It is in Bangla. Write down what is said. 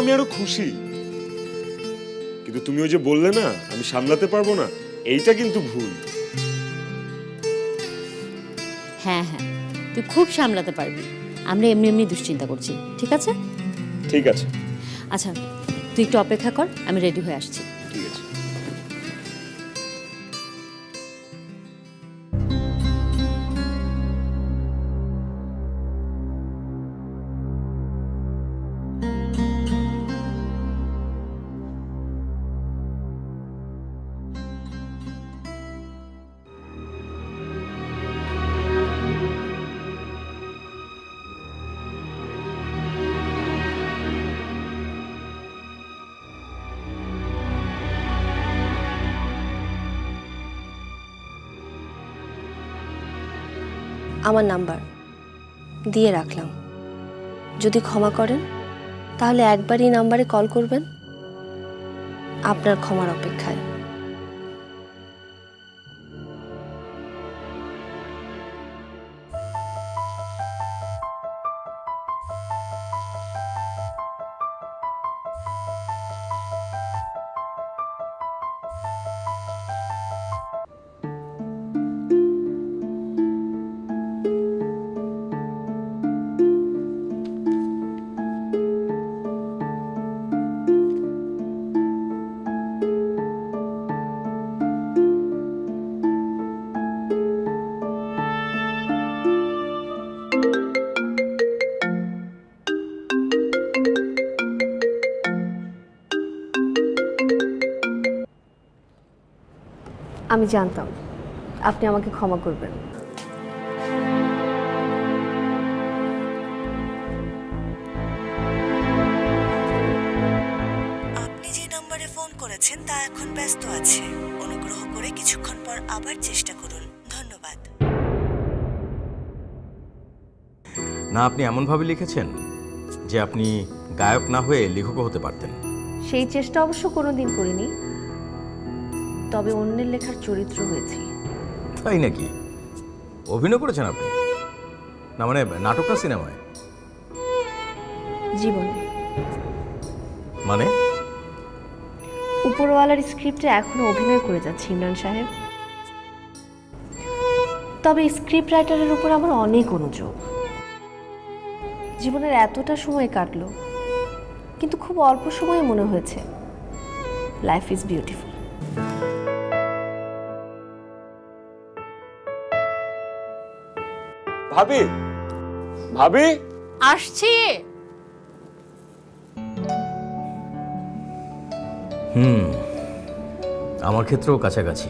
আমি আরো খুশি, কিন্তু তুমি ওই যে বললে না আমি সামলাতে পারবো না, এইটা কিন্তু ভুল। হ্যাঁ হ্যাঁ, তুই খুব সামলাতে পারবি। আমরা এমনি এমনি দুশ্চিন্তা করছি, ঠিক আছে? ঠিক আছে। আচ্ছা, তুই একটু অপেক্ষা কর, আমি রেডি হয়ে আসছি। ঠিক আছে। আমার নাম্বার দিয়ে রাখলাম, যদি ক্ষমা করেন তাহলে একবারই নাম্বারে কল করবেন। আপনার ক্ষমার অপেক্ষায়। আমি জানতাম আপনি আমাকে ক্ষমা করবেন। আপনি যে নম্বরে ফোন করেছেন তা এখন ব্যস্ত আছে। অনুগ্রহ করে কিছুক্ষণ পর আবার চেষ্টা করুন। ধন্যবাদ। না, আপনি এমনভাবে লিখেছেন যে আপনি গায়ক না হয়ে লেখকও হতে পারতেন। সেই চেষ্টা অবশ্য কোনোদিন করিনি, তবে অন্যের লেখার চরিত্র হয়েছি। তাই নাকি? অভিনয় করেছেন আপনি? না মানে নাটক না সিনেমায়? জীবনে মানে উপরওয়ালার স্ক্রিপ্টে এখনো অভিনয় করে যাচ্ছি ইমরান সাহেব। তবে স্ক্রিপ্ট রাইটারের উপর আমার অনেক অনুযোগ। জীবনের এতটা সময় কাটলো, কিন্তু খুব অল্প সময়ে মনে হয়েছে লাইফ ইজ বিউটিফুল। ভাবি, ভাবি, আসছি। আমার ক্ষেত্রেও কাছাকাছি।